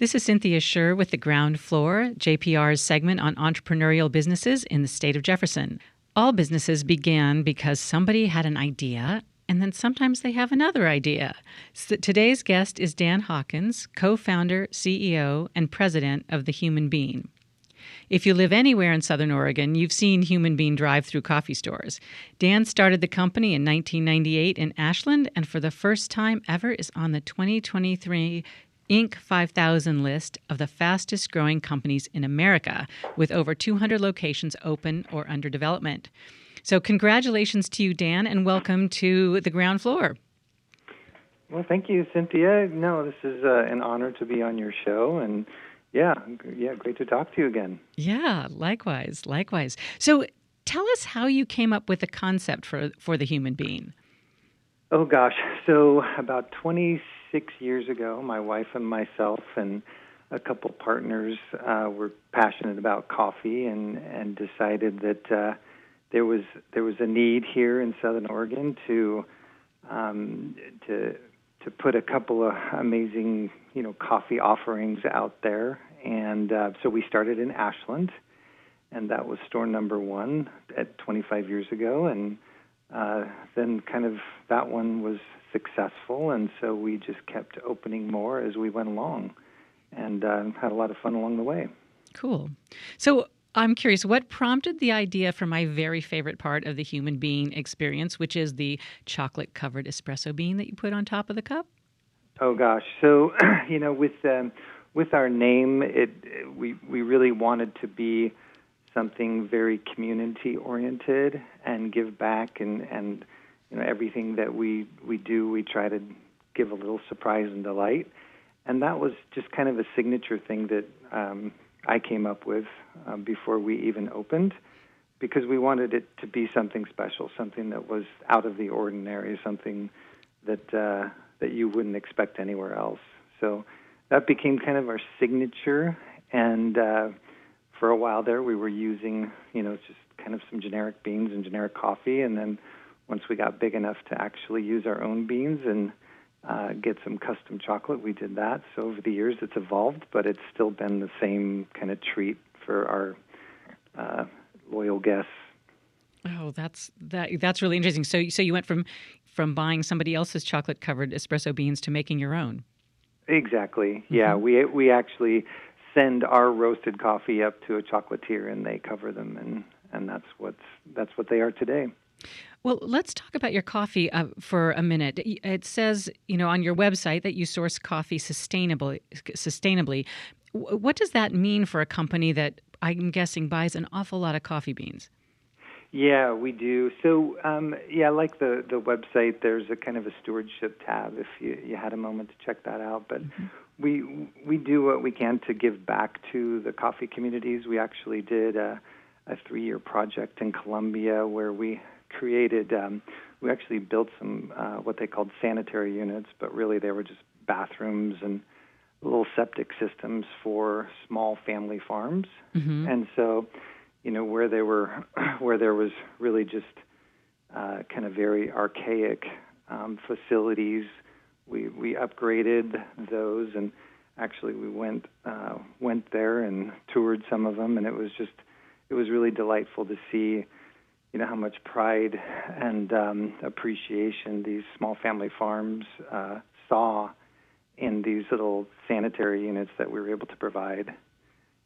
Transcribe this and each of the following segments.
This is Cynthia Scherr with The Ground Floor, JPR's segment on entrepreneurial businesses in the state of Jefferson. All businesses began because somebody had an idea, and then sometimes they have another idea. So today's guest is Dan Hawkins, co-founder, CEO, and president of The Human Bean. If you live anywhere in Southern Oregon, you've seen Human Bean drive-through coffee stores. Dan started the company in 1998 in Ashland, and for the first time ever is on the 2023 Inc. 5000 list of the fastest growing companies in America, with over 200 locations open or under development. So congratulations to you, Dan, and welcome to The Ground Floor. Well, thank you, Cynthia. No, this is an honor to be on your show, and yeah, great to talk to you again. Yeah, likewise. So tell us how you came up with the concept for The Human Bean. Oh, gosh. So about 26 years ago, my wife and myself and a couple partners were passionate about coffee and decided that there was a need here in Southern Oregon to put a couple of amazing, coffee offerings out there. And so we started in Ashland, and that was store number one at 25 years ago. And then kind of that one was successful, and so we just kept opening more as we went along and had a lot of fun along the way. Cool. So I'm curious, what prompted the idea for my very favorite part of the Human Bean experience, which is the chocolate-covered espresso bean that you put on top of the cup? Oh, gosh. So, with our name, we really wanted to be something very community-oriented and give back, and everything that we do, we try to give a little surprise and delight. And that was just kind of a signature thing that I came up with before we even opened, because we wanted it to be something special, something that was out of the ordinary, something that you wouldn't expect anywhere else. So that became kind of our signature, and for a while there we were using, just kind of some generic beans and generic coffee, and then once we got big enough to actually use our own beans and get some custom chocolate, we did that. So over the years, it's evolved, but it's still been the same kind of treat for our loyal guests. Oh, that's really interesting. So you went from buying somebody else's chocolate-covered espresso beans to making your own. Exactly. Mm-hmm. Yeah, we actually send our roasted coffee up to a chocolatier, and they cover them, and that's what they are today. Well, let's talk about your coffee for a minute. It says, on your website that you source coffee sustainably. What does that mean for a company that I'm guessing buys an awful lot of coffee beans? Yeah, we do. So, like the website, there's a kind of a stewardship tab if you had a moment to check that out. But mm-hmm. we do what we can to give back to the coffee communities. We actually did a 3-year project in Colombia where we actually built some what they called sanitary units, but really they were just bathrooms and little septic systems for small family farms. Mm-hmm. And so, where there was really just kind of very archaic facilities, we upgraded those, and actually we went there and toured some of them, and it was really delightful to see how much pride and appreciation these small family farms saw in these little sanitary units that we were able to provide.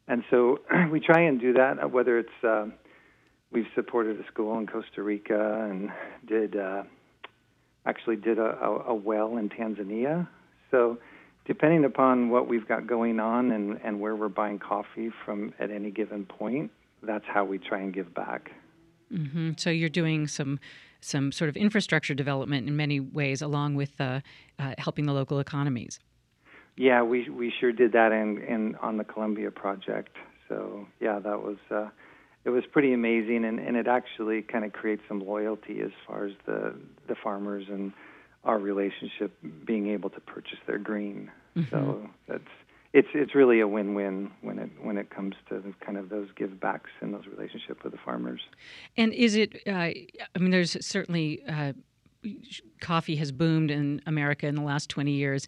And so we try and do that, whether it's we've supported a school in Costa Rica and did a well in Tanzania. So depending upon what we've got going on and where we're buying coffee from at any given point, that's how we try and give back. Mm-hmm. So you're doing some sort of infrastructure development in many ways, along with helping the local economies. Yeah, we sure did that on the Columbia project. So yeah, that was it was pretty amazing, and it actually kind of creates some loyalty as far as the farmers and our relationship being able to purchase their green. Mm-hmm. So it's really a win-win when it comes to kind of those give backs and those relationships with the farmers. And is it? There's certainly coffee has boomed in America in the last 20 years,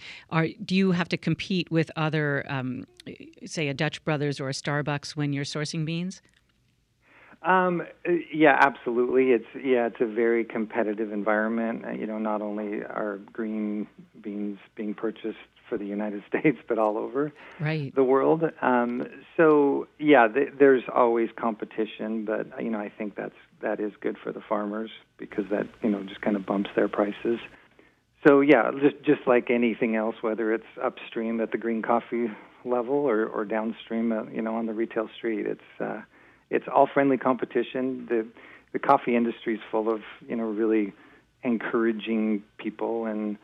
do you have to compete with other, say, a Dutch Brothers or a Starbucks when you're sourcing beans? Yeah, absolutely. It's a very competitive environment. Not only are green beans being purchased for the United States, but all over the world. So yeah, there's always competition, but I think that is good for the farmers because that just kind of bumps their prices. So yeah, just like anything else, whether it's upstream at the green coffee level or downstream, on the retail street, it's all friendly competition. The coffee industry is full of really encouraging people, and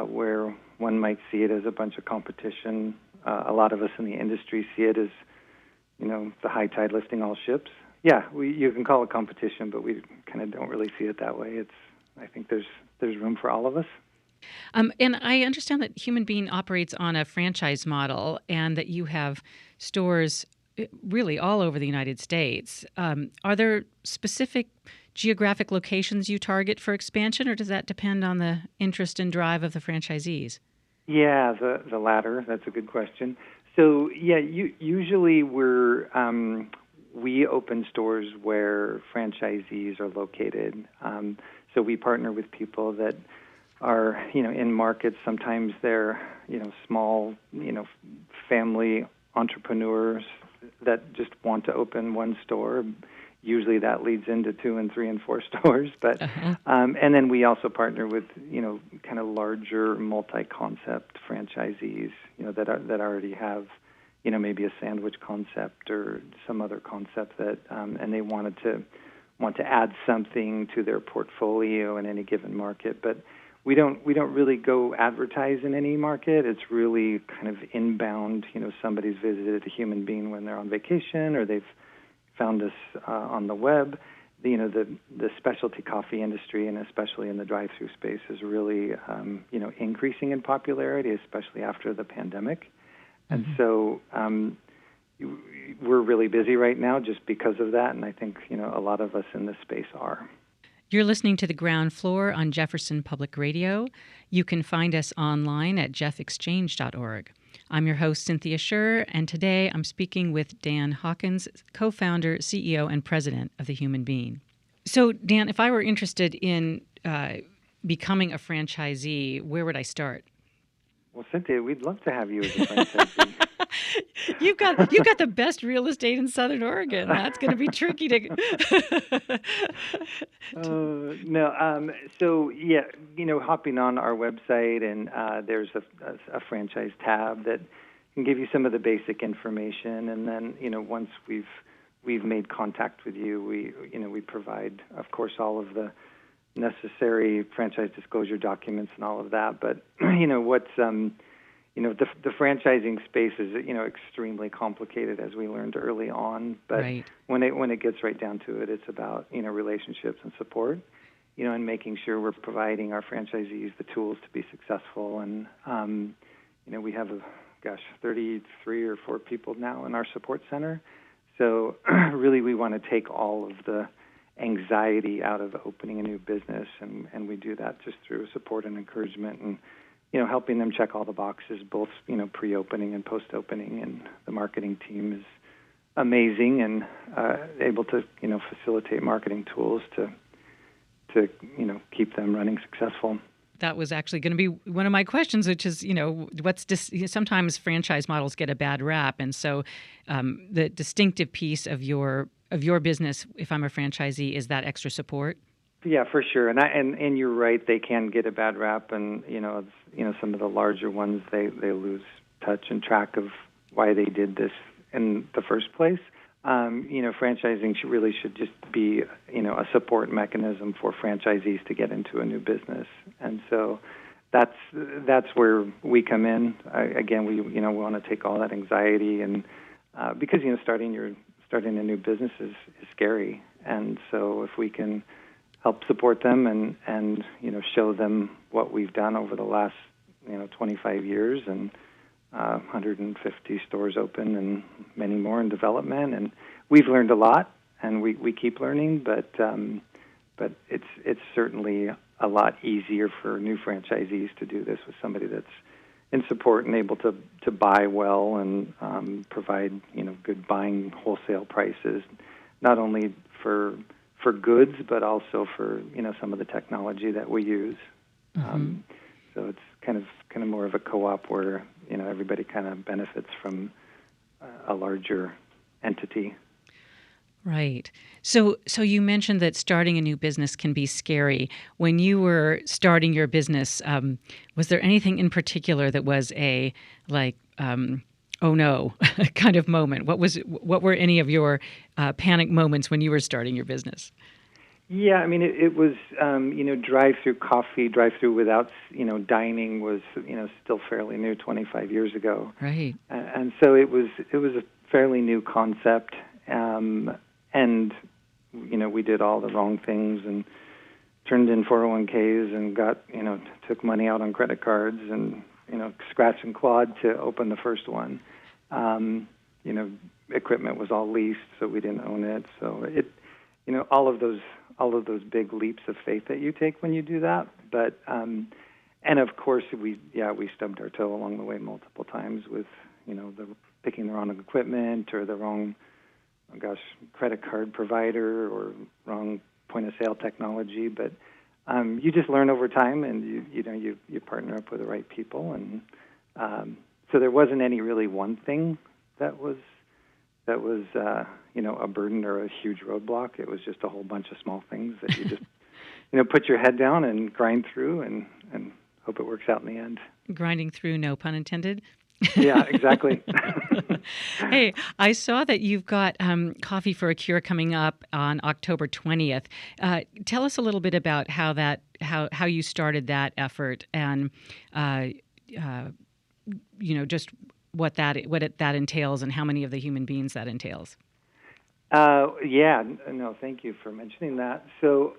where one might see it as a bunch of competition, a lot of us in the industry see it as the high tide lifting all ships. Yeah, you can call it competition, but we kind of don't really see it that way. I think there's room for all of us. And I understand that Human Bean operates on a franchise model, and that you have stores really all over the United States. Are there specific geographic locations you target for expansion, or does that depend on the interest and drive of the franchisees? Yeah, the latter. That's a good question. So yeah, usually we open stores where franchisees are located. So we partner with people that are in markets. Sometimes they're small family entrepreneurs that just want to open one store. Usually that leads into 2 and 3 and 4 stores, but and then we also partner with kind of larger multi-concept franchisees that already have maybe a sandwich concept or some other concept that and they want to add something to their portfolio in any given market, but we don't really go advertise in any market. It's really kind of inbound. Somebody's visited a Human Bean when they're on vacation, or they've found us on the web. The specialty coffee industry, and especially in the drive-through space, is really increasing in popularity, especially after the pandemic. And so we're really busy right now just because of that, and I think a lot of us in this space are. You're listening to The Ground Floor on Jefferson Public Radio. You can find us online at jeffexchange.org. I'm your host, Cynthia Scherr, and today I'm speaking with Dan Hawkins, co-founder, CEO, and president of The Human Bean. So, Dan, if I were interested in becoming a franchisee, where would I start? Well, Cynthia, we'd love to have you as a franchisee. You've got the best real estate in Southern Oregon. That's going to be tricky to. No. So yeah, hopping on our website, and there's a franchise tab that can give you some of the basic information, and then once we've made contact with you, we provide, of course, all of the necessary franchise disclosure documents and all of that. But what's the franchising space is extremely complicated, as we learned early on. But when it gets right down to it, it's about relationships and support, and making sure we're providing our franchisees the tools to be successful. And we have 33 or 4 people now in our support center. So really, we want to take all of the anxiety out of opening a new business, and we do that just through support and encouragement, and helping them check all the boxes, both pre-opening and post-opening. And the marketing team is amazing and able to facilitate marketing tools to keep them running successful. That was actually going to be one of my questions, which is, sometimes franchise models get a bad rap, and so the distinctive piece of your business, if I'm a franchisee, is that extra support. Yeah, for sure, and you're right, they can get a bad rap, and some of the larger ones they lose touch and track of why they did this in the first place. Franchising should just be a support mechanism for franchisees to get into a new business, and so that's where we come in. Again, we want to take all that anxiety, and because starting a new business is scary, and so if we can help support them and show them what we've done over the last 25 years, and 150 stores open and many more in development, and we've learned a lot, and we keep learning, but it's certainly a lot easier for new franchisees to do this with somebody that's in support and able to buy well and provide good buying wholesale prices, not only for goods but also for some of the technology that we use. So it's kind of more of a co-op where everybody kind of benefits from a larger entity. Right. So you mentioned that starting a new business can be scary. When you were starting your business, was there anything in particular that was a oh no kind of moment? What were any of your panic moments when you were starting your business? Yeah, I mean, it was, drive-through coffee, drive-through without, dining was, still fairly new 25 years ago. Right. And so it was a fairly new concept, and, we did all the wrong things and turned in 401ks and got, took money out on credit cards and, scratched and clawed to open the first one. Equipment was all leased, so we didn't own it. So it, all of those big leaps of faith that you take when you do that. But and of course we stubbed our toe along the way multiple times with picking the wrong equipment or the wrong credit card provider or wrong point of sale technology. But you just learn over time, and you partner up with the right people, and so there wasn't any really one thing that was a burden or a huge roadblock. It was just a whole bunch of small things that you just put your head down and grind through and hope it works out in the end. Grinding through, no pun intended. Yeah, exactly. Hey, I saw that you've got Coffee for a Cure coming up on October 20th. Tell us a little bit about how you started that effort and just what that entails and how many of the human beings that entails. Thank you for mentioning that. So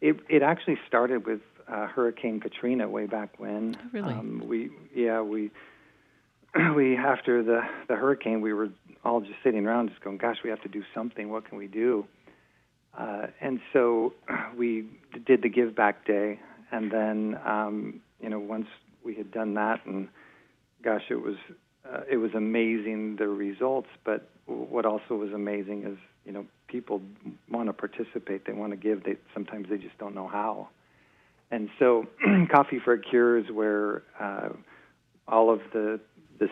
it actually started with Hurricane Katrina way back when. Oh, really? We after the hurricane, we were all just sitting around just going, gosh, we have to do something. What can we do? And so we did the Give Back Day. And then, once we had done that, and gosh, it was amazing, the results. But what also was amazing is, people want to participate. They want to give. Sometimes they just don't know how. And so Coffee for a Cure is where all of the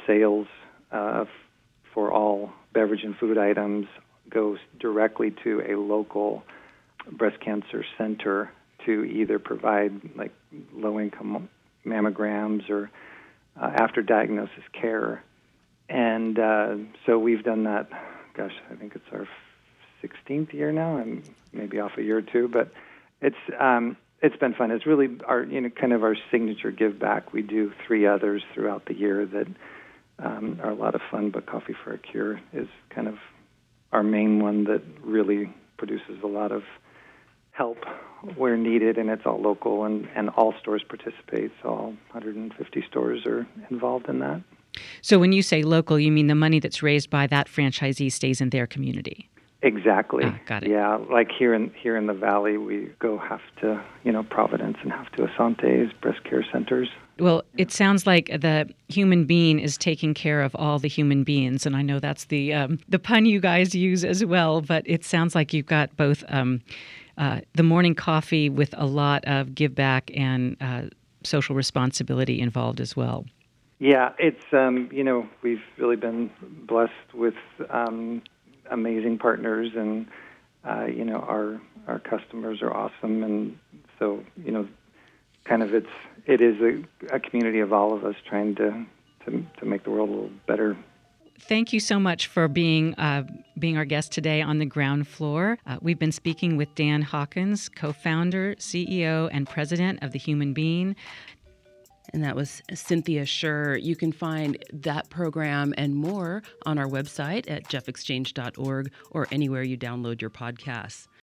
sales for all beverage and food items goes directly to a local breast cancer center to either provide low-income mammograms or after diagnosis care. And so we've done that, gosh, I think it's our 16th year now. I'm maybe off a year or two, but it's been fun. It's really our kind of our signature give back. We do 3 others throughout the year that are a lot of fun, but Coffee for a Cure is kind of our main one that really produces a lot of help where needed, and it's all local, and all stores participate, so all 150 stores are involved in that. So when you say local, you mean the money that's raised by that franchisee stays in their community? Exactly. Got it. Yeah, like here in the Valley, we go half to Providence and half to Asante's breast care centers. Well, it sounds like the human being is taking care of all the human beings, and I know that's the pun you guys use as well. But it sounds like you've got both the morning coffee with a lot of give back and social responsibility involved as well. Yeah, it's we've really been blessed with amazing partners, and our customers are awesome, and so kind of it is a community of all of us trying to make the world a little better. Thank you so much for being our guest today on The Ground Floor. We've been speaking with Dan Hawkins, co-founder, CEO, and president of The Human Being. And that was Cynthia Scherr. You can find that program and more on our website at jeffexchange.org or anywhere you download your podcasts.